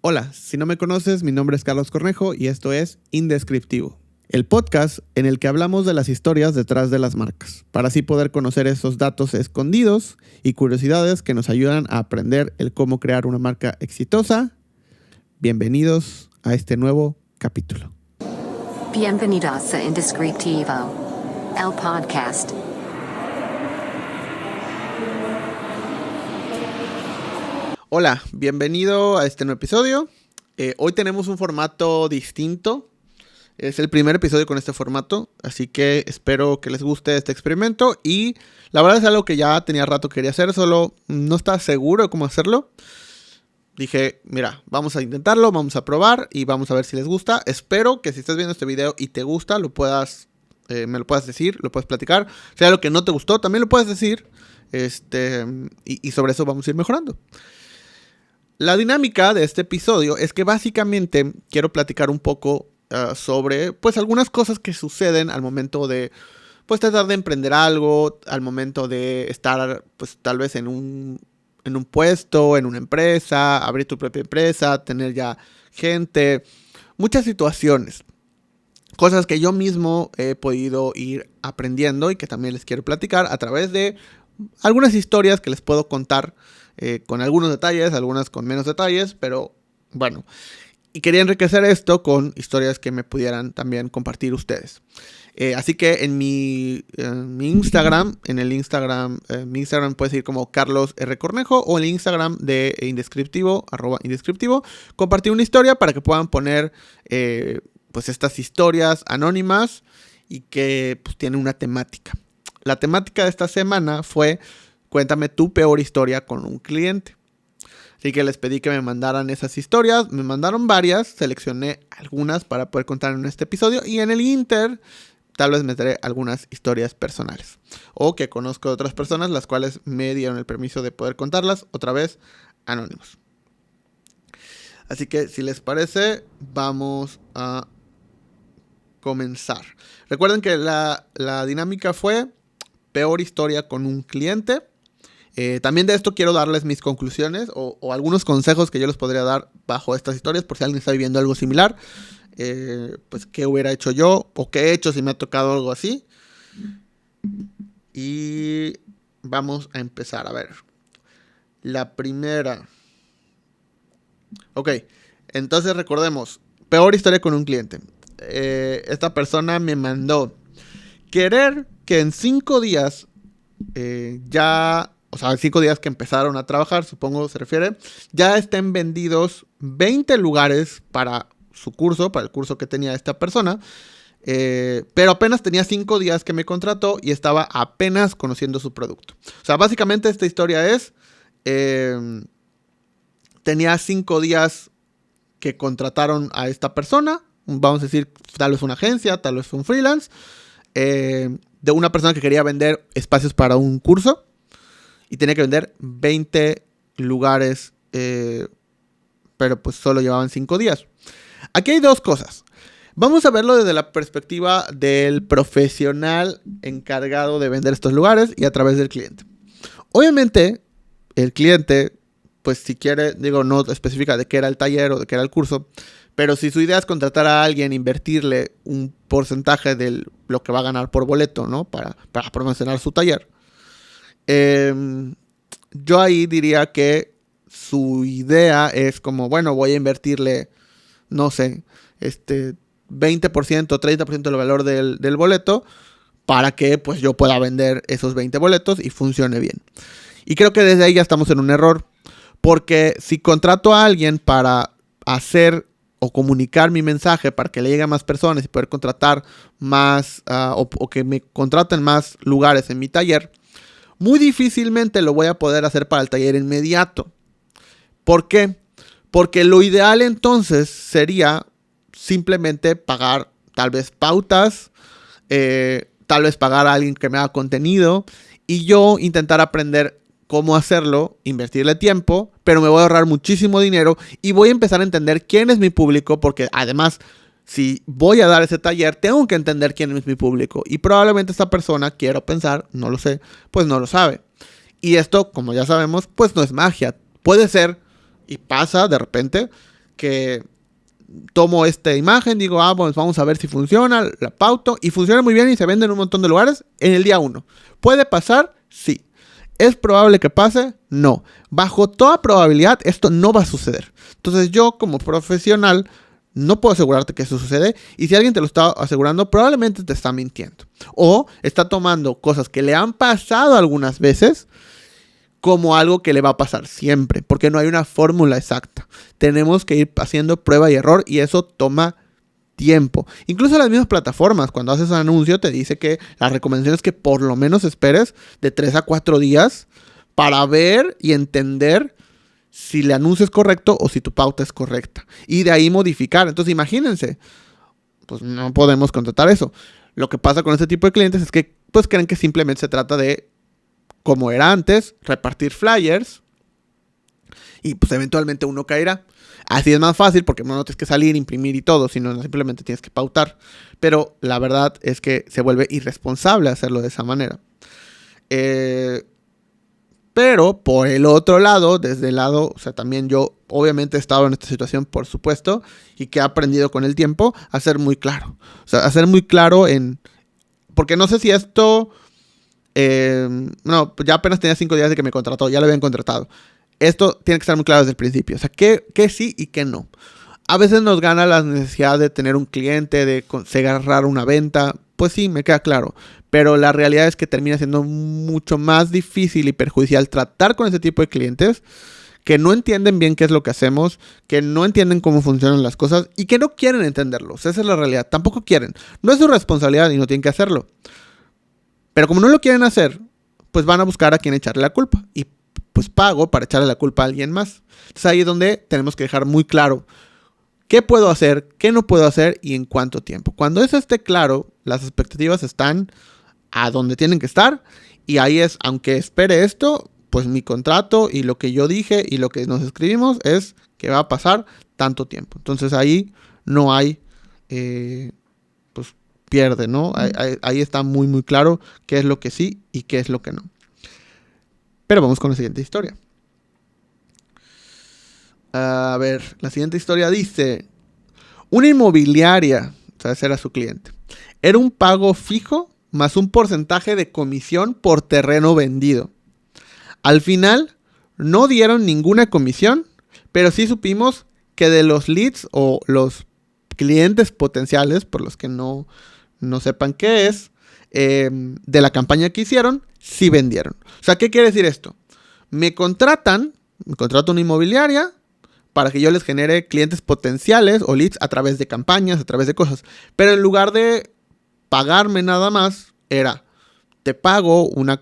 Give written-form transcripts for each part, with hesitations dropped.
Hola, si no me conoces, mi nombre es Carlos Cornejo y esto es Indescriptivo, el podcast en el que hablamos de las historias detrás de las marcas, para así poder conocer esos datos escondidos y curiosidades que nos ayudan a aprender el cómo crear una marca exitosa. Bienvenidos a este nuevo capítulo. Bienvenidos a Indescriptivo, el podcast. Hola, bienvenido a este nuevo episodio. Hoy tenemos un formato distinto. Es el primer episodio con este formato, así que espero que les guste este experimento. Y la verdad es algo que ya tenía rato que quería hacer, solo no estaba seguro de cómo hacerlo. Dije, mira, vamos a intentarlo, vamos a probar y vamos a ver si les gusta. Espero que si estás viendo este video y te gusta, me lo puedas decir, lo puedes platicar. Si hay algo que no te gustó, también lo puedes decir. Y sobre eso vamos a ir mejorando. La dinámica de este episodio es que básicamente quiero platicar un poco sobre pues algunas cosas que suceden al momento de pues tratar de emprender algo, al momento de estar pues tal vez en un puesto, en una empresa, abrir tu propia empresa, tener ya gente, muchas situaciones, cosas que yo mismo he podido ir aprendiendo y que también les quiero platicar a través de algunas historias que les puedo contar. Con algunos detalles, algunas con menos detalles, pero bueno. Y quería enriquecer esto con historias que me pudieran también compartir ustedes. Así que en mi Instagram, mi Instagram puede seguir como Carlos R. Cornejo, o en el Instagram de Indescriptivo, @Indescriptivo, compartí una historia para que puedan poner pues estas historias anónimas y que pues tienen una temática. La temática de esta semana fue: cuéntame tu peor historia con un cliente. Así que les pedí que me mandaran esas historias. Me mandaron varias. Seleccioné algunas para poder contar en este episodio. Y en el Inter, tal vez meteré algunas historias personales. O que conozco de otras personas, las cuales me dieron el permiso de poder contarlas. Otra vez, anónimos. Así que, si les parece, vamos a comenzar. Recuerden que la dinámica fue peor historia con un cliente. También de esto quiero darles mis conclusiones o algunos consejos que yo les podría dar bajo estas historias, por si alguien está viviendo algo similar. Pues qué hubiera hecho yo o qué he hecho si me ha tocado algo así. Y vamos a empezar. A ver, la primera. Ok, entonces recordemos, peor historia con un cliente. Esta persona me mandó querer que en 5 días o sea, 5 días que empezaron a trabajar, supongo se refiere, ya estén vendidos 20 lugares para su curso, para el curso que tenía esta persona. Pero apenas tenía 5 días que me contrató y estaba apenas conociendo su producto. O sea, básicamente esta historia es, tenía 5 días que contrataron a esta persona, vamos a decir, tal vez una agencia, tal vez un freelance, de una persona que quería vender espacios para un curso. Y tenía que vender 20 lugares, pero pues solo llevaban 5 días. Aquí hay dos cosas. Vamos a verlo desde la perspectiva del profesional encargado de vender estos lugares y a través del cliente. Obviamente, el cliente, pues si quiere, no especifica de qué era el taller o de qué era el curso, pero si su idea es contratar a alguien, invertirle un porcentaje de lo que va a ganar por boleto, ¿no? Para promocionar su taller. Yo ahí diría que su idea es como, bueno, voy a invertirle, no sé, 20%, 30% del valor del boleto para que pues yo pueda vender esos 20 boletos y funcione bien. Y creo que desde ahí ya estamos en un error, porque si contrato a alguien para hacer o comunicar mi mensaje para que le llegue a más personas y poder contratar más o que me contraten más lugares en mi taller, muy difícilmente lo voy a poder hacer para el taller inmediato. ¿Por qué? Porque lo ideal entonces sería simplemente pagar tal vez pautas, tal vez pagar a alguien que me haga contenido y yo intentar aprender cómo hacerlo, invertirle tiempo, pero me voy a ahorrar muchísimo dinero y voy a empezar a entender quién es mi público, porque además, si voy a dar ese taller, tengo que entender quién es mi público. Y probablemente esta persona, quiero pensar, no lo sé, pues no lo sabe. Y esto, como ya sabemos, pues no es magia. Puede ser, y pasa de repente, que tomo esta imagen, digo, pues vamos a ver si funciona, la pauto, y funciona muy bien y se vende en un montón de lugares en el día 1. ¿Puede pasar? Sí. ¿Es probable que pase? No. Bajo toda probabilidad, esto no va a suceder. Entonces yo, como profesional, no puedo asegurarte que eso sucede, y si alguien te lo está asegurando, probablemente te está mintiendo. O está tomando cosas que le han pasado algunas veces como algo que le va a pasar siempre, porque no hay una fórmula exacta. Tenemos que ir haciendo prueba y error, y eso toma tiempo. Incluso las mismas plataformas, cuando haces un anuncio, te dice que la recomendación es que por lo menos esperes de 3 a 4 días para ver y entender si el anuncio es correcto o si tu pauta es correcta. Y de ahí modificar. Entonces imagínense, pues no podemos contratar eso. Lo que pasa con este tipo de clientes es que pues creen que simplemente se trata de, como era antes, repartir flyers y pues eventualmente uno caerá. Así es más fácil porque no tienes que salir, imprimir y todo, sino simplemente tienes que pautar. Pero la verdad es que se vuelve irresponsable hacerlo de esa manera. Pero por el otro lado, desde el lado, o sea, también yo obviamente he estado en esta situación, por supuesto, y que he aprendido con el tiempo a ser muy claro. O sea, a ser muy claro porque no sé si esto... no, ya apenas tenía 5 días de que me contrató, ya lo habían contratado. Esto tiene que estar muy claro desde el principio. O sea, qué sí y qué no. A veces nos gana la necesidad de tener un cliente, de cerrar una venta. Pues sí, me queda claro. Pero la realidad es que termina siendo mucho más difícil y perjudicial tratar con ese tipo de clientes que no entienden bien qué es lo que hacemos, que no entienden cómo funcionan las cosas y que no quieren entenderlo. Esa es la realidad. Tampoco quieren. No es su responsabilidad y no tienen que hacerlo. Pero como no lo quieren hacer, pues van a buscar a quien echarle la culpa. Y pues pago para echarle la culpa a alguien más. Entonces ahí es donde tenemos que dejar muy claro qué puedo hacer, qué no puedo hacer y en cuánto tiempo. Cuando eso esté claro, las expectativas están a donde tienen que estar. Y ahí es, aunque espere esto, pues mi contrato y lo que yo dije y lo que nos escribimos es que va a pasar tanto tiempo. Entonces ahí no hay... pues pierde, ¿no? Ahí está muy muy claro qué es lo que sí y qué es lo que no. Pero vamos con la siguiente historia. A ver, la siguiente historia dice: una inmobiliaria, o sea, ese era su cliente, era un pago fijo más un porcentaje de comisión por terreno vendido. Al final no dieron ninguna comisión, pero sí supimos que de los leads o los clientes potenciales, por los que no sepan qué es, de la campaña que hicieron, sí vendieron. O sea, ¿qué quiere decir esto? Me contrato una inmobiliaria para que yo les genere clientes potenciales o leads a través de campañas, a través de cosas. Pero en lugar de pagarme nada más, te pago un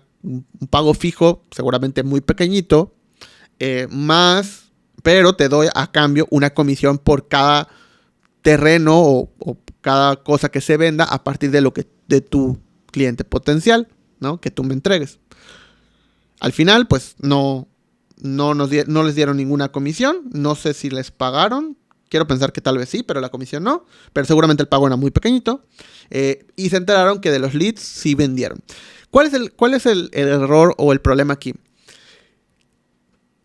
pago fijo, seguramente muy pequeñito, pero te doy a cambio una comisión por cada terreno o cada cosa que se venda a partir de tu cliente potencial, ¿no? Que tú me entregues. Al final, pues no les dieron ninguna comisión. No sé si les pagaron. Quiero pensar que tal vez sí, pero la comisión no. Pero seguramente el pago era muy pequeñito. Y se enteraron que de los leads sí vendieron. ¿Cuál es el error o el problema aquí?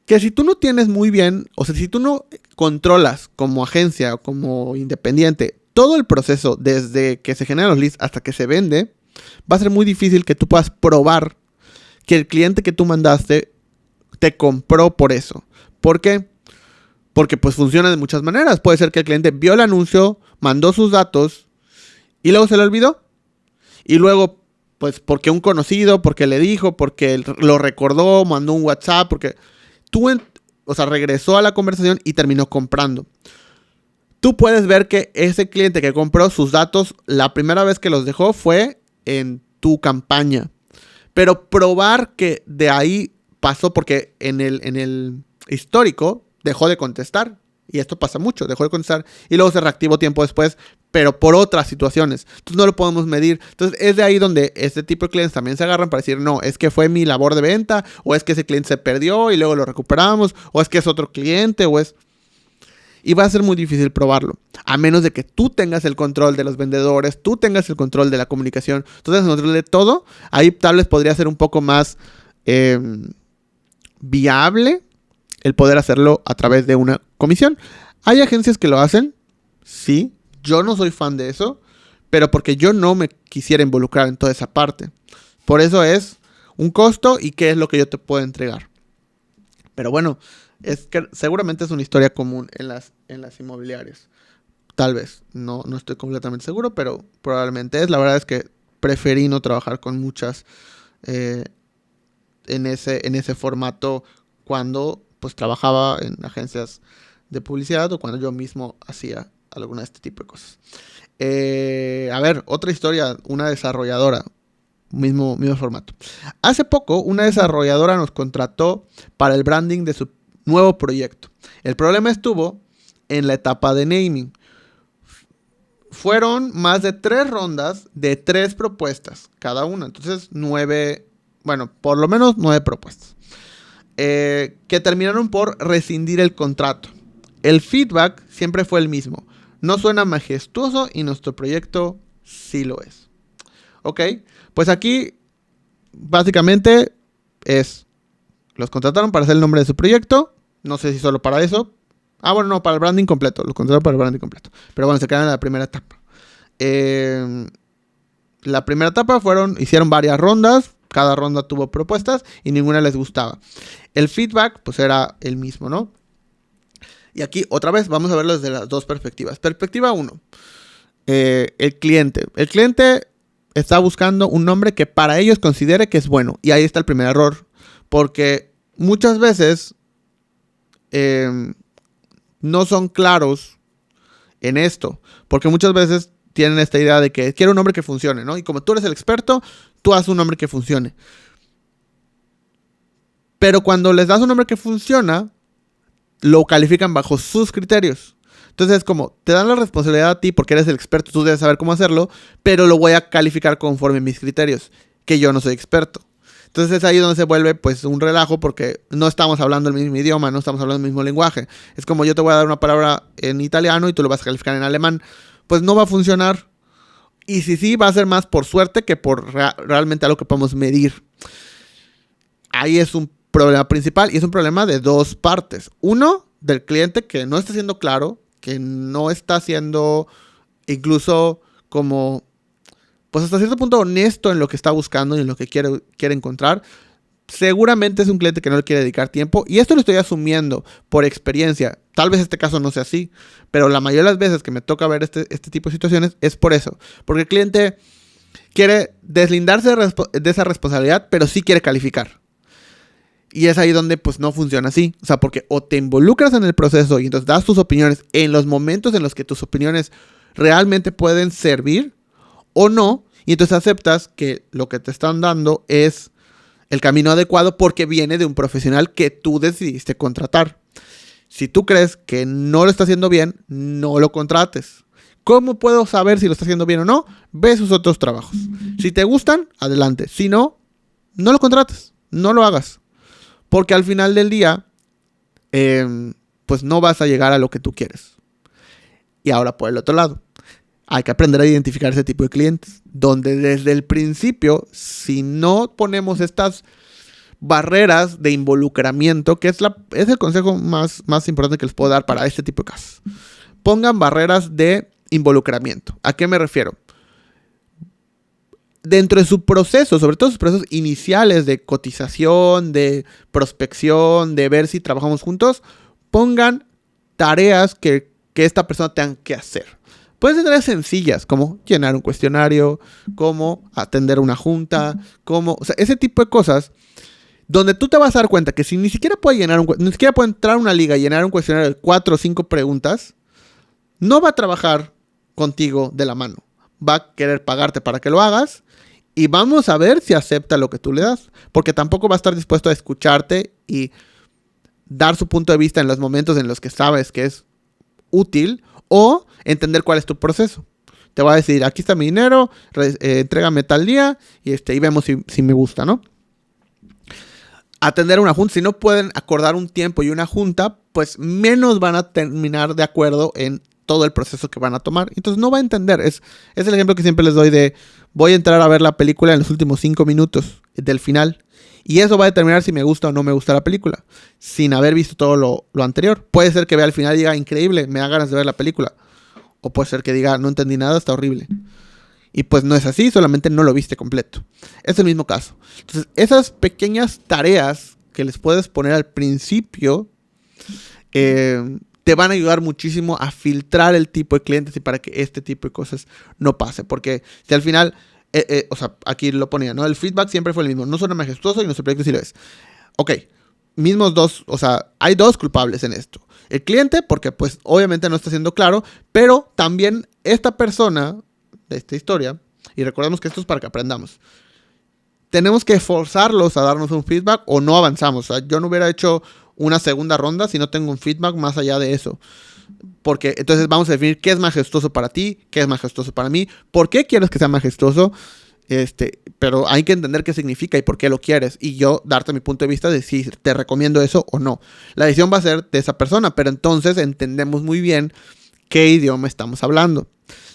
Que si tú no tienes muy bien, o sea, si tú no controlas como agencia o como independiente todo el proceso desde que se generan los leads hasta que se vende, va a ser muy difícil que tú puedas probar que el cliente que tú mandaste te compró por eso. ¿Por qué? Porque pues funciona de muchas maneras. Puede ser que el cliente vio el anuncio, mandó sus datos y luego se le olvidó. Y luego, pues porque un conocido, porque le dijo, porque lo recordó, mandó un WhatsApp, porque regresó a la conversación y terminó comprando. Tú puedes ver que ese cliente que compró sus datos, la primera vez que los dejó fue en tu campaña. Pero probar que de ahí pasó, porque en el histórico dejó de contestar. Y esto pasa mucho, dejó de contestar y luego se reactivó tiempo después, pero por otras situaciones. Entonces no lo podemos medir. Entonces es de ahí donde este tipo de clientes también se agarran para decir, no, es que fue mi labor de venta, o es que ese cliente se perdió y luego lo recuperamos, o es que es otro cliente, Y va a ser muy difícil probarlo, a menos de que tú tengas el control de los vendedores, tú tengas el control de la comunicación, tú tengas el control de todo. Ahí tal vez podría ser un poco más viable el poder hacerlo a través de una comisión. Hay agencias que lo hacen, sí. Yo no soy fan de eso, pero porque yo no me quisiera involucrar en toda esa parte. Por eso es un costo y qué es lo que yo te puedo entregar. Pero bueno, es que seguramente es una historia común en las inmobiliarias. Tal vez, no estoy completamente seguro, pero probablemente es. La verdad es que preferí no trabajar con muchas en ese formato cuando pues trabajaba en agencias de publicidad o cuando yo mismo hacía alguna de este tipo de cosas. A ver, otra historia, una desarrolladora, mismo formato. Hace poco una desarrolladora nos contrató para el branding de su nuevo proyecto. El problema estuvo en la etapa de naming. Fueron más de 3 rondas de 3 propuestas cada una. Entonces 9, bueno, por lo menos 9 propuestas. Que terminaron por rescindir el contrato. El feedback siempre fue el mismo. No suena majestuoso y nuestro proyecto sí lo es. Ok, pues aquí básicamente los contrataron para hacer el nombre de su proyecto. No sé si solo para eso. Bueno, no, para el branding completo. Los contrataron para el branding completo. Pero bueno, se quedaron en la primera etapa. La primera etapa hicieron varias rondas. Cada ronda tuvo propuestas y ninguna les gustaba. El feedback pues era el mismo, ¿no? Y aquí otra vez vamos a verlo desde las dos perspectivas. Perspectiva 1. El cliente. El cliente está buscando un nombre que para ellos considere que es bueno. Y ahí está el primer error. Porque muchas veces no son claros en esto. Porque muchas veces tienen esta idea de que quiero un nombre que funcione, ¿no? Y como tú eres el experto, tú haz un nombre que funcione. Pero cuando les das un nombre que funciona, lo califican bajo sus criterios. Entonces es como, te dan la responsabilidad a ti porque eres el experto, tú debes saber cómo hacerlo, pero lo voy a calificar conforme a mis criterios, que yo no soy experto. Entonces es ahí donde se vuelve pues un relajo porque no estamos hablando el mismo idioma, no estamos hablando el mismo lenguaje. Es como yo te voy a dar una palabra en italiano y tú lo vas a calificar en alemán. Pues no va a funcionar. Y si sí, va a ser más por suerte que por realmente algo que podemos medir. Ahí es un problema principal y es un problema de dos partes. Uno, del cliente que no está siendo claro, que no está siendo incluso como, pues hasta cierto punto honesto en lo que está buscando y en lo que quiere encontrar. Seguramente es un cliente que no le quiere dedicar tiempo y esto lo estoy asumiendo por experiencia. Tal vez este caso no sea así, pero la mayoría de las veces que me toca ver este tipo de situaciones es por eso. Porque el cliente quiere deslindarse de esa responsabilidad, pero sí quiere calificar. Y es ahí donde pues no funciona así. O sea, porque o te involucras en el proceso y entonces das tus opiniones en los momentos en los que tus opiniones realmente pueden servir o no. Y entonces aceptas que lo que te están dando es el camino adecuado porque viene de un profesional que tú decidiste contratar. Si tú crees que no lo está haciendo bien, no lo contrates. ¿Cómo puedo saber si lo está haciendo bien o no? Ve sus otros trabajos. Si te gustan, adelante. Si no, no lo contrates. No lo hagas. Porque al final del día, pues no vas a llegar a lo que tú quieres. Y ahora por el otro lado, hay que aprender a identificar ese tipo de clientes. Donde desde el principio, si no ponemos estas barreras de involucramiento, que es el consejo más importante que les puedo dar para este tipo de casos. Pongan barreras de involucramiento. ¿A qué me refiero? Dentro de su proceso, sobre todo sus procesos iniciales de cotización, de prospección, de ver si trabajamos juntos, pongan tareas que esta persona tenga que hacer. Pueden ser tareas sencillas, como llenar un cuestionario, como atender una junta, o sea, ese tipo de cosas, donde tú te vas a dar cuenta que si ni siquiera puede entrar a una liga y llenar un cuestionario de 4 o 5 preguntas, no va a trabajar contigo de la mano. Va a querer pagarte para que lo hagas y vamos a ver si acepta lo que tú le das. Porque tampoco va a estar dispuesto a escucharte y dar su punto de vista en los momentos en los que sabes que es útil o entender cuál es tu proceso. Te va a decir, aquí está mi dinero, entrégame tal día y vemos si me gusta, ¿no? Atender una junta, si no pueden acordar un tiempo y una junta, pues menos van a terminar de acuerdo en todo el proceso que van a tomar. Entonces no va a entender. Es el ejemplo que siempre les doy de voy a entrar a ver la película en los últimos 5 minutos del final Y eso va a determinar si me gusta o no me gusta la película, sin haber visto todo lo anterior. Puede ser que vea al final y diga, increíble, me da ganas de ver la película. O puede ser que diga, no entendí nada, está horrible. Y pues no es así, solamente no lo viste completo. Es el mismo caso. Entonces, esas pequeñas tareas que les puedes poner al principio te van a ayudar muchísimo a filtrar el tipo de clientes y para que este tipo de cosas no pase. Porque si al final, o sea, aquí lo ponía, ¿no? El feedback siempre fue el mismo. No suena majestuoso y nuestro proyecto sí lo es. Ok, mismos dos, o sea, hay dos culpables en esto. El cliente, porque pues obviamente no está siendo claro, pero también esta persona de esta historia, y recordemos que esto es para que aprendamos, tenemos que forzarlos a darnos un feedback o no avanzamos. O sea, yo no hubiera hecho una segunda ronda si no tengo un feedback más allá de eso. Porque entonces vamos a definir qué es majestuoso para ti, qué es majestuoso para mí, por qué quieres que sea majestuoso, pero hay que entender qué significa y por qué lo quieres. Y yo darte mi punto de vista de si te recomiendo eso o no. La decisión va a ser de esa persona, pero entonces entendemos muy bien qué idioma estamos hablando.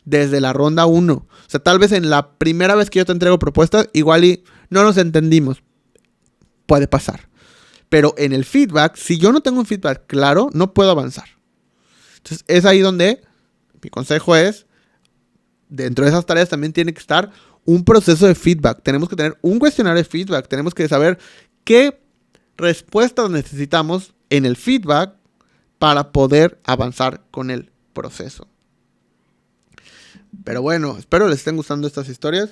Desde la ronda 1. O sea, tal vez en la primera vez que yo te entrego propuestas, igual y no nos entendimos. Puede pasar. Pero en el feedback, si yo no tengo un feedback claro, no puedo avanzar. Entonces, es ahí donde mi consejo es, dentro de esas tareas también tiene que estar un proceso de feedback. Tenemos que tener un cuestionario de feedback. Tenemos que saber qué respuestas necesitamos en el feedback para poder avanzar con el proceso. Pero bueno, espero les estén gustando estas historias.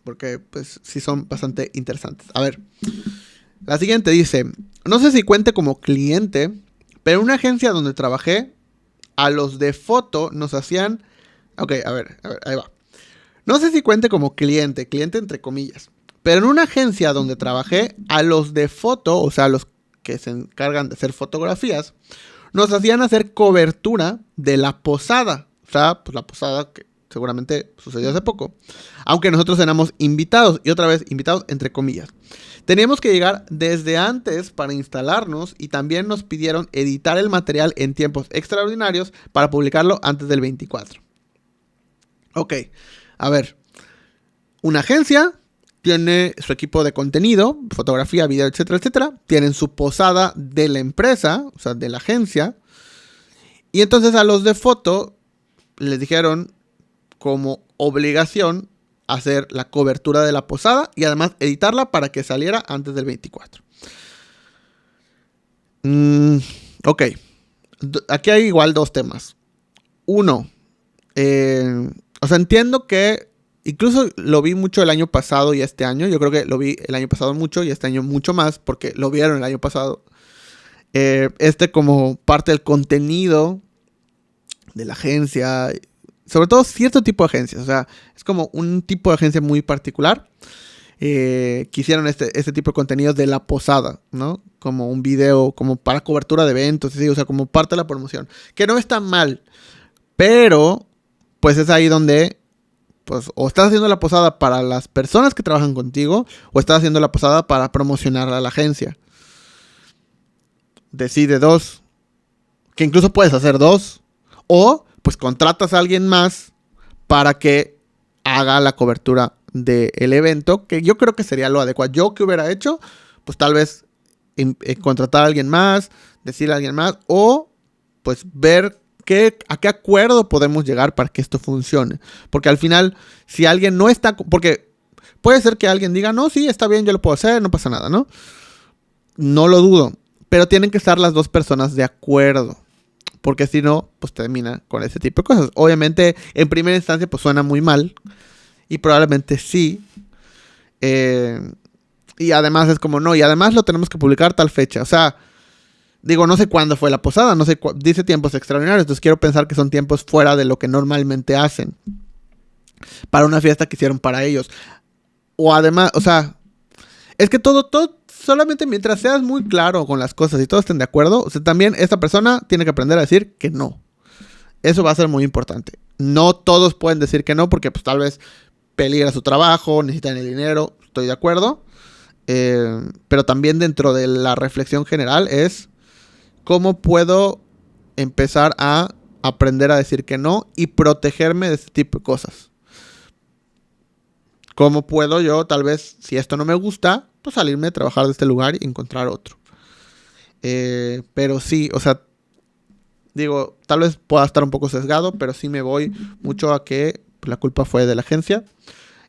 Porque pues sí son bastante interesantes. A ver, la siguiente dice, no sé si cuente como cliente, pero en una agencia donde trabajé, a los de foto nos hacían... Ok, a ver, ahí va. No sé si cuente como cliente entre comillas, pero en una agencia donde trabajé, a los de foto, o sea, los que se encargan de hacer fotografías, nos hacían hacer cobertura de la posada. O sea, pues la posada que seguramente sucedió hace poco. Aunque nosotros éramos invitados, y otra vez, invitados entre comillas. Teníamos que llegar desde antes para instalarnos y también nos pidieron editar el material en tiempos extraordinarios para publicarlo antes del 24. Ok, a ver. Una agencia tiene su equipo de contenido, fotografía, video, etcétera, etcétera. Tienen su posada de la empresa, o sea, de la agencia. Y entonces a los de foto les dijeron como obligación hacer la cobertura de la posada y además editarla para que saliera antes del 24. Ok. Aquí hay igual dos temas. Uno, o sea, entiendo que incluso lo vi mucho el año pasado y este año. Yo creo que lo vi el año pasado mucho y este año mucho más porque lo vieron el año pasado. Como parte del contenido de la agencia, sobre todo cierto tipo de agencias. O sea, es como un tipo de agencia muy particular. Que hicieron este tipo de contenidos de la posada, ¿no? Como un video, como para cobertura de eventos, ¿sí? O sea, como parte de la promoción. Que no está mal, pero pues es ahí donde pues o estás haciendo la posada para las personas que trabajan contigo o estás haciendo la posada para promocionar a la agencia. Decide dos. Que incluso puedes hacer dos. O pues contratas a alguien más para que haga la cobertura del evento, que yo creo que sería lo adecuado. Yo que hubiera hecho, pues tal vez contratar a alguien más, decirle a alguien más, o pues ver a qué acuerdo podemos llegar para que esto funcione. Porque al final, si alguien no está... Porque puede ser que alguien diga, no, sí, está bien, yo lo puedo hacer, no pasa nada, ¿no? No lo dudo. Pero tienen que estar las dos personas de acuerdo. Porque si no, pues termina con ese tipo de cosas. Obviamente, en primera instancia, pues suena muy mal. Y probablemente sí. Y además es como, no, y además lo tenemos que publicar tal fecha. O sea... Digo, no sé cuándo fue la posada, no sé, dice tiempos extraordinarios, entonces quiero pensar que son tiempos fuera de lo que normalmente hacen. Para una fiesta que hicieron para ellos. O además, o sea, es que todo, solamente mientras seas muy claro con las cosas y todos estén de acuerdo, o sea, también esta persona tiene que aprender a decir que no. Eso va a ser muy importante. No todos pueden decir que no porque pues tal vez peligra su trabajo, necesitan el dinero, estoy de acuerdo. Pero también dentro de la reflexión general es... ¿Cómo puedo empezar a aprender a decir que no y protegerme de este tipo de cosas? ¿Cómo puedo yo, tal vez, si esto no me gusta, pues salirme a trabajar de este lugar y encontrar otro? Pero sí, o sea, digo, tal vez pueda estar un poco sesgado, pero sí me voy mucho a que la culpa fue de la agencia,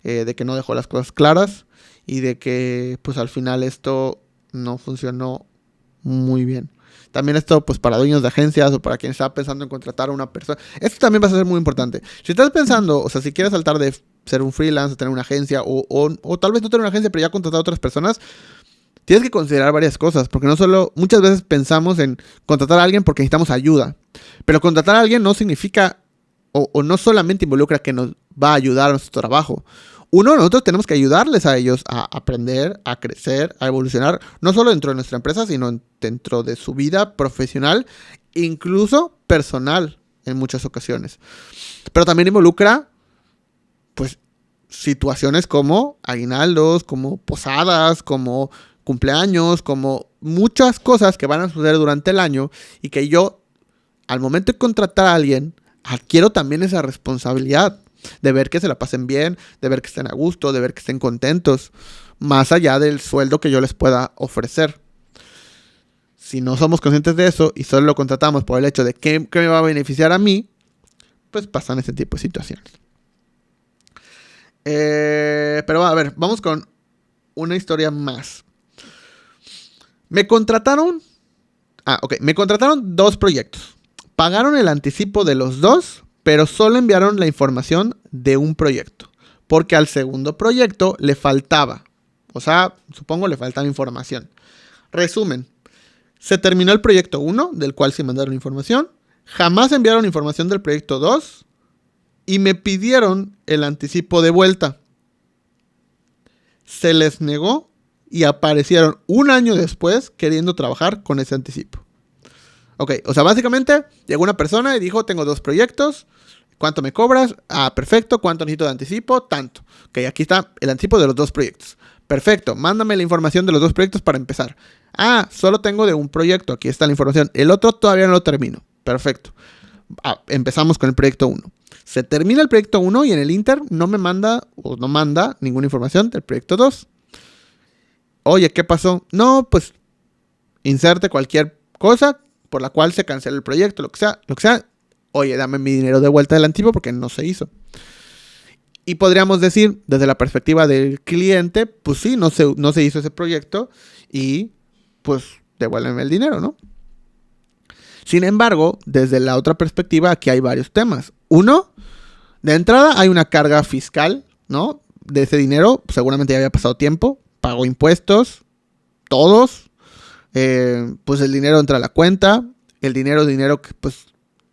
de que no dejó las cosas claras y de que pues al final esto no funcionó muy bien. También esto pues para dueños de agencias o para quien está pensando en contratar a una persona. Esto también va a ser muy importante. Si estás pensando, o sea, si quieres saltar de ser un freelance, tener una agencia o tal vez no tener una agencia pero ya contratar a otras personas, tienes que considerar varias cosas, porque no solo, muchas veces pensamos en contratar a alguien porque necesitamos ayuda, pero contratar a alguien no significa o no solamente involucra que nos va a ayudar a nuestro trabajo. Nosotros tenemos que ayudarles a ellos a aprender, a crecer, a evolucionar, no solo dentro de nuestra empresa, sino dentro de su vida profesional, incluso personal en muchas ocasiones. Pero también involucra, pues, situaciones como aguinaldos, como posadas, como cumpleaños, como muchas cosas que van a suceder durante el año y que yo, al momento de contratar a alguien, adquiero también esa responsabilidad de ver que se la pasen bien, de ver que estén a gusto, de ver que estén contentos, más allá del sueldo que yo les pueda ofrecer. Si no somos conscientes de eso y solo lo contratamos por el hecho de que me va a beneficiar a mí, pues pasan ese tipo de situaciones. Pero a ver, vamos con una historia más. Me contrataron 2 proyectos. Pagaron el anticipo de los 2, pero solo enviaron la información de un proyecto, porque al segundo proyecto le faltaba. O sea, supongo le faltaba información. Resumen, se terminó el proyecto 1, del cual se mandaron información. Jamás enviaron información del proyecto 2 y me pidieron el anticipo de vuelta. Se les negó y aparecieron un año después queriendo trabajar con ese anticipo. Ok, o sea, básicamente llegó una persona y dijo, tengo 2 proyectos, ¿cuánto me cobras? Ah, perfecto, ¿cuánto necesito de anticipo? Tanto. Ok, aquí está el anticipo de los 2 proyectos. Perfecto, mándame la información de los 2 proyectos para empezar. Ah, solo tengo de un proyecto, aquí está la información. El otro todavía no lo termino. Perfecto. Empezamos con el proyecto 1. Se termina el proyecto 1 y en el Inter no me manda o no manda ninguna información del proyecto 2. Oye, ¿qué pasó? No, pues inserte cualquier cosa por la cual se cancela el proyecto, lo que sea. Oye, dame mi dinero de vuelta del anticipo porque no se hizo. Y podríamos decir, desde la perspectiva del cliente, pues sí, no se hizo ese proyecto y pues devuélveme el dinero, ¿no? Sin embargo, desde la otra perspectiva, aquí hay varios temas. Uno, de entrada hay una carga fiscal, ¿no? De ese dinero, seguramente ya había pasado tiempo, pagó impuestos, todos, pues el dinero entra a la cuenta, el dinero que pues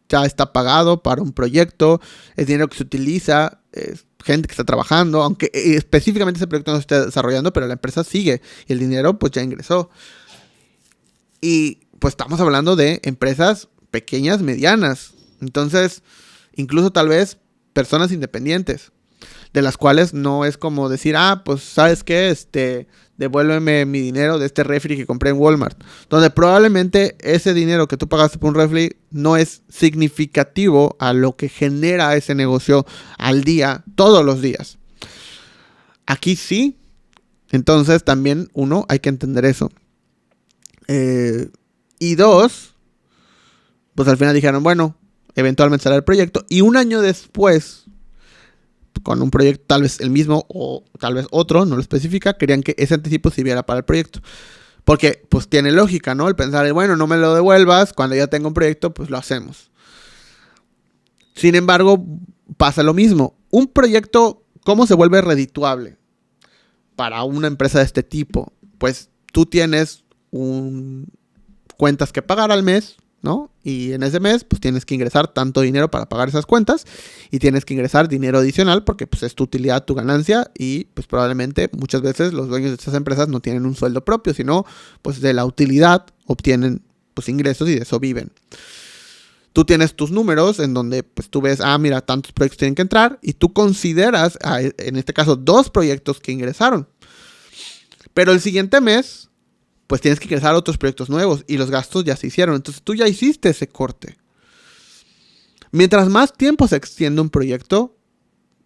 ya está pagado para un proyecto, es dinero que se utiliza, gente que está trabajando, aunque específicamente ese proyecto no se está desarrollando, pero la empresa sigue y el dinero pues ya ingresó. Y pues estamos hablando de empresas pequeñas, medianas, entonces incluso tal vez personas independientes, de las cuales no es como decir, pues ¿sabes qué? Devuélveme mi dinero de este refri que compré en Walmart. Donde probablemente ese dinero que tú pagaste por un refri no es significativo a lo que genera ese negocio al día, todos los días. Aquí sí. Entonces también, hay que entender eso. Y 2, pues al final dijeron, bueno, eventualmente será el proyecto. Y un año después, con un proyecto tal vez el mismo o tal vez otro, no lo especifica, querían que ese anticipo sirviera para el proyecto. Porque pues tiene lógica, ¿no? El pensar, bueno, no me lo devuelvas, cuando ya tengo un proyecto, pues lo hacemos. Sin embargo, pasa lo mismo. Un proyecto, ¿cómo se vuelve redituable para una empresa de este tipo? Pues tú tienes cuentas que pagar al mes, ¿no? Y en ese mes, pues tienes que ingresar tanto dinero para pagar esas cuentas y tienes que ingresar dinero adicional porque pues es tu utilidad, tu ganancia y pues probablemente muchas veces los dueños de estas empresas no tienen un sueldo propio, sino pues de la utilidad obtienen pues ingresos y de eso viven. Tú tienes tus números en donde pues tú ves, mira, tantos proyectos tienen que entrar y tú consideras, en este caso, 2 proyectos que ingresaron. Pero el siguiente mes pues tienes que ingresar a otros proyectos nuevos y los gastos ya se hicieron. Entonces tú ya hiciste ese corte. Mientras más tiempo se extiende un proyecto,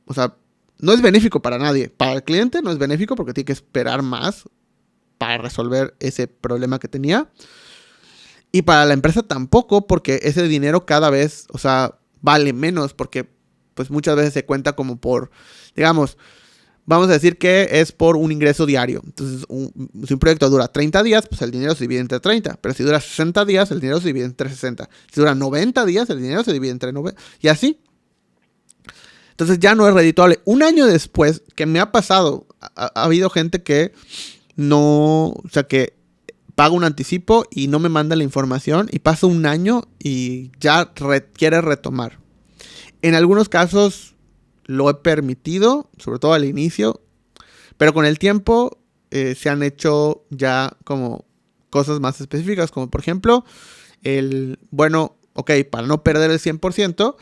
o sea, no es benéfico para nadie. Para el cliente no es benéfico porque tiene que esperar más para resolver ese problema que tenía. Y para la empresa tampoco, porque ese dinero cada vez, o sea, vale menos, porque pues muchas veces se cuenta como por, digamos, vamos a decir que es por un ingreso diario. Entonces, si un proyecto dura 30 días, pues el dinero se divide entre 30. Pero si dura 60 días, el dinero se divide entre 60. Si dura 90 días, el dinero se divide entre 90. Y así. Entonces ya no es redituable. Un año después, que me ha pasado, ha habido gente que no, o sea, que paga un anticipo y no me manda la información y pasa un año y ya quiere retomar. En algunos casos lo he permitido, sobre todo al inicio, pero con el tiempo se han hecho ya como cosas más específicas, como por ejemplo, para no perder el 100%,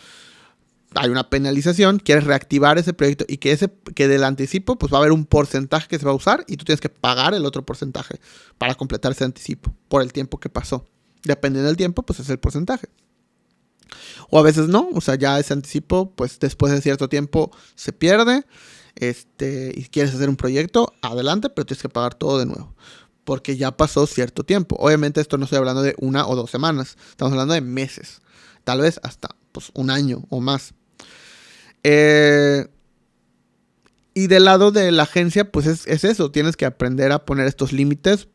hay una penalización, quieres reactivar ese proyecto y que del anticipo pues va a haber un porcentaje que se va a usar y tú tienes que pagar el otro porcentaje para completar ese anticipo por el tiempo que pasó. Dependiendo del tiempo, pues es el porcentaje. O a veces no, o sea, ya ese anticipo, pues después de cierto tiempo se pierde, y quieres hacer un proyecto, adelante, pero tienes que pagar todo de nuevo, porque ya pasó cierto tiempo. Obviamente esto no estoy hablando de 1 o 2 semanas, estamos hablando de meses, tal vez hasta pues un año o más. Y del lado de la agencia, pues es eso, tienes que aprender a poner estos límites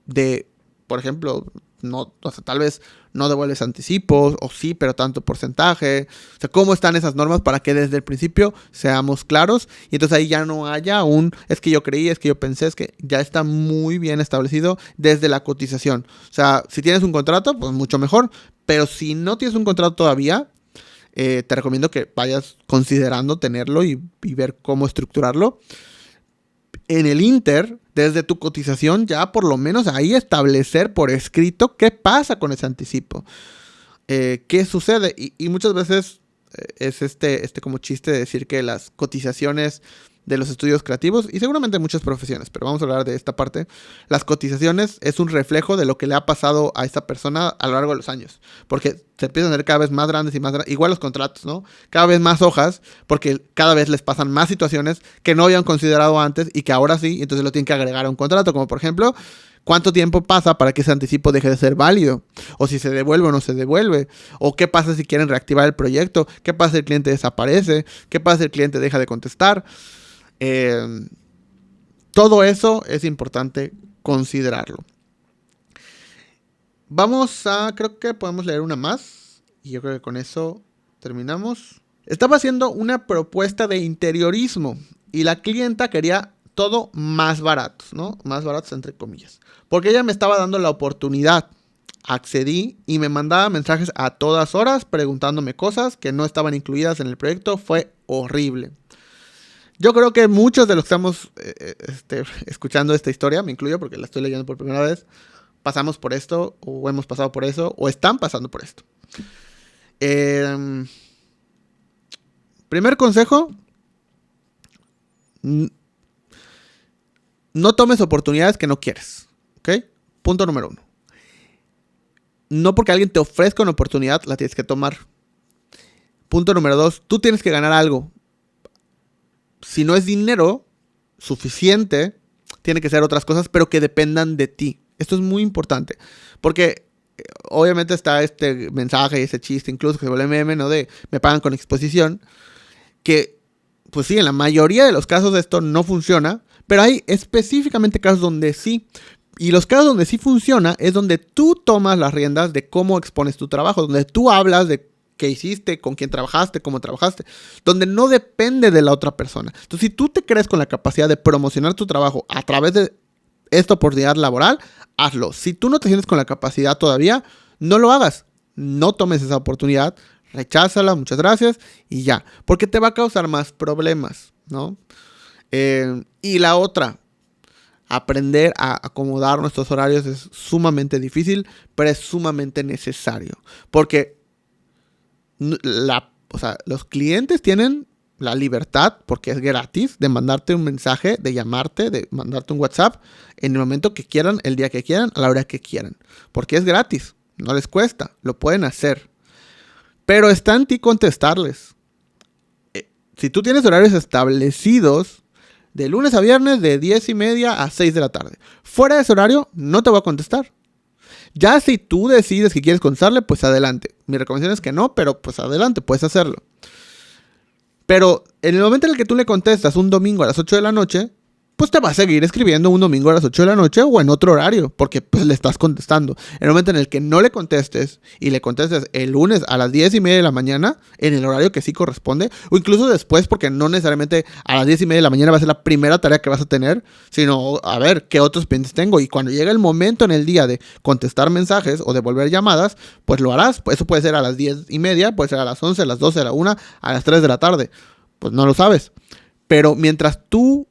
de, por ejemplo, no, o sea, tal vez no devuelves anticipos, o sí, pero tanto porcentaje. O sea, cómo están esas normas para que desde el principio seamos claros. Y entonces ahí ya no haya es que yo creí, es que yo pensé, es que ya está muy bien establecido desde la cotización. O sea, si tienes un contrato, pues mucho mejor. Pero si no tienes un contrato todavía, te recomiendo que vayas considerando tenerlo y ver cómo estructurarlo. En el Inter, desde tu cotización, ya por lo menos ahí establecer por escrito qué pasa con ese anticipo. ¿Qué sucede? Y muchas veces es como chiste de decir que las cotizaciones de los estudios creativos, y seguramente muchas profesiones, pero vamos a hablar de esta parte, las cotizaciones es un reflejo de lo que le ha pasado a esta persona a lo largo de los años, porque se empiezan a hacer cada vez más grandes y más grandes, igual los contratos, ¿no? Cada vez más hojas, porque cada vez les pasan más situaciones que no habían considerado antes y que ahora sí, entonces lo tienen que agregar a un contrato, como por ejemplo, ¿cuánto tiempo pasa para que ese anticipo deje de ser válido? O si se devuelve o no se devuelve. O qué pasa si quieren reactivar el proyecto. ¿Qué pasa si el cliente desaparece? ¿Qué pasa si el cliente deja de contestar? Todo eso es importante considerarlo. Creo que podemos leer una más. Y yo creo que con eso terminamos. Estaba haciendo una propuesta de interiorismo. Y la clienta quería todo más barato, ¿no? Más baratos entre comillas. Porque ella me estaba dando la oportunidad. Accedí y me mandaba mensajes a todas horas preguntándome cosas que no estaban incluidas en el proyecto. Fue horrible. Yo creo que muchos de los que estamos escuchando esta historia, me incluyo porque la estoy leyendo por primera vez, pasamos por esto, o hemos pasado por eso, o están pasando por esto. Primer consejo, no tomes oportunidades que no quieres, ¿ok? Punto número 1. No porque alguien te ofrezca una oportunidad, la tienes que tomar. Punto número 2, tú tienes que ganar algo. Si no es dinero suficiente, tiene que ser otras cosas, pero que dependan de ti. Esto es muy importante, porque obviamente está este mensaje y ese chiste, incluso que se vuelve meme, ¿no? De me pagan con exposición, que pues sí, en la mayoría de los casos esto no funciona, pero hay específicamente casos donde sí. Y los casos donde sí funciona es donde tú tomas las riendas de cómo expones tu trabajo, donde tú hablas de qué hiciste, con quién trabajaste, cómo trabajaste, donde no depende de la otra persona. Entonces, si tú te crees con la capacidad de promocionar tu trabajo a través de esta oportunidad laboral, hazlo. Si tú no te sientes con la capacidad todavía, no lo hagas. No tomes esa oportunidad, recházala, muchas gracias y ya, porque te va a causar más problemas, ¿no? Y la otra, aprender a acomodar nuestros horarios es sumamente difícil, pero es sumamente necesario, porque los clientes tienen la libertad, porque es gratis, de mandarte un mensaje, de llamarte, de mandarte un WhatsApp en el momento que quieran, el día que quieran, a la hora que quieran. Porque es gratis, no les cuesta, lo pueden hacer. Pero está en ti contestarles. Si tú tienes horarios establecidos de lunes a viernes de 10:30 a 6 de la tarde. Fuera de ese horario, no te voy a contestar. Ya si tú decides que quieres contestarle, pues adelante. Mi recomendación es que no, pero pues adelante, puedes hacerlo. Pero en el momento en el que tú le contestas un domingo a las 8 de la noche, pues te va a seguir escribiendo un domingo a las 8 de la noche o en otro horario, porque pues le estás contestando. En el momento en el que no le contestes y le contestes el lunes a las 10:30 de la mañana, en el horario que sí corresponde, o incluso después, porque no necesariamente a las 10:30 de la mañana va a ser la primera tarea que vas a tener, sino a ver qué otros pendientes tengo. Y cuando llega el momento en el día de contestar mensajes o devolver llamadas, pues lo harás. Pues eso puede ser a las 10:30, puede ser a las 11, a las 12, a la 1, a las 3 de la tarde. Pues no lo sabes. Pero mientras tú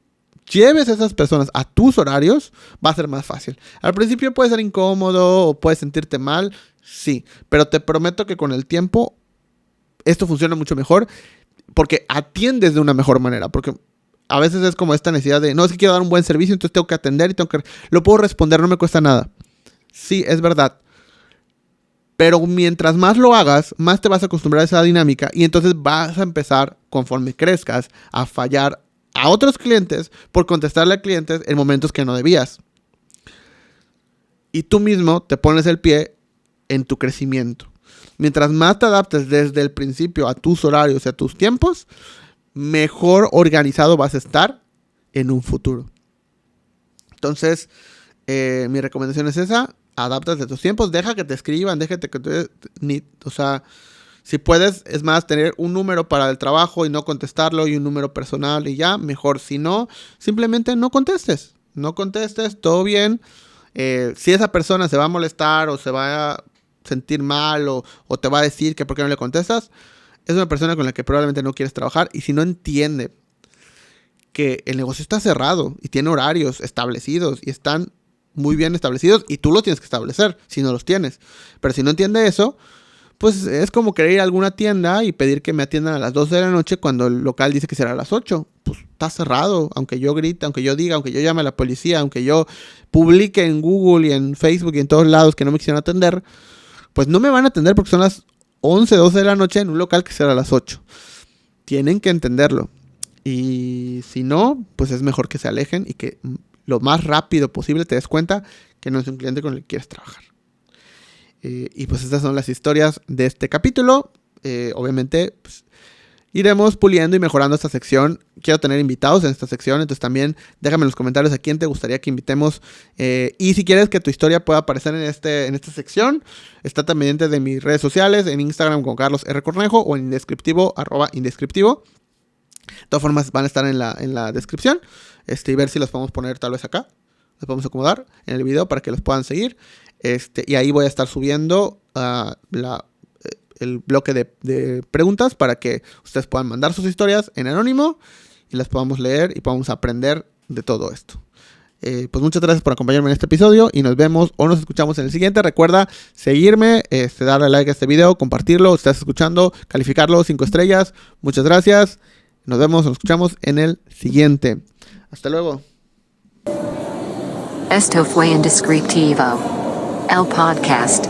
lleves a esas personas a tus horarios, va a ser más fácil. Al principio puede ser incómodo o puedes sentirte mal, sí, pero te prometo que con el tiempo esto funciona mucho mejor porque atiendes de una mejor manera, porque a veces es como esta necesidad de, no, es que quiero dar un buen servicio, entonces tengo que atender y lo puedo responder, no me cuesta nada. Sí, es verdad. Pero mientras más lo hagas, más te vas a acostumbrar a esa dinámica y entonces vas a empezar, conforme crezcas, a fallar a otros clientes por contestarle a clientes en momentos que no debías. Y tú mismo te pones el pie en tu crecimiento. Mientras más te adaptes desde el principio a tus horarios y a tus tiempos, mejor organizado vas a estar en un futuro. Entonces, mi recomendación es esa. Adaptas de tus tiempos. Deja que te escriban. Si puedes, es más, tener un número para el trabajo y no contestarlo y un número personal y ya, mejor. Si no, simplemente no contestes. No contestes, todo bien. Si esa persona se va a molestar o se va a sentir mal o te va a decir que por qué no le contestas, es una persona con la que probablemente no quieres trabajar. Y si no entiende que el negocio está cerrado y tiene horarios establecidos y están muy bien establecidos y tú los tienes que establecer si no los tienes. Pero si no entiende eso, pues es como querer ir a alguna tienda y pedir que me atiendan a las 12 de la noche cuando el local dice que será a las 8. Pues está cerrado, aunque yo grite, aunque yo diga, aunque yo llame a la policía, aunque yo publique en Google y en Facebook y en todos lados que no me quisieron atender, pues no me van a atender porque son las 11, 12 de la noche en un local que será a las 8. Tienen que entenderlo. Y si no, pues es mejor que se alejen y que lo más rápido posible te des cuenta que no es un cliente con el que quieres trabajar. Y pues estas son las historias de este capítulo. Obviamente pues, iremos puliendo y mejorando esta sección. Quiero tener invitados en esta sección, entonces también déjame en los comentarios a quién te gustaría que invitemos. Y si quieres que tu historia pueda aparecer en esta sección, está también dentro de mis redes sociales, en Instagram con Carlos R. Cornejo o en indescriptivo, @indescriptivo. De todas formas van a estar en la descripción. Y ver si los podemos poner tal vez acá. Los podemos acomodar en el video para que los puedan seguir. Y ahí voy a estar subiendo el bloque de preguntas para que ustedes puedan mandar sus historias en anónimo y las podamos leer y podamos aprender de todo esto. Pues muchas gracias por acompañarme en este episodio y nos vemos o nos escuchamos en el siguiente. Recuerda seguirme, darle like a este video, compartirlo, si estás escuchando, calificarlo 5 estrellas. Muchas gracias. Nos vemos o nos escuchamos en el siguiente. Hasta luego. Esto fue Indescriptivo, el podcast.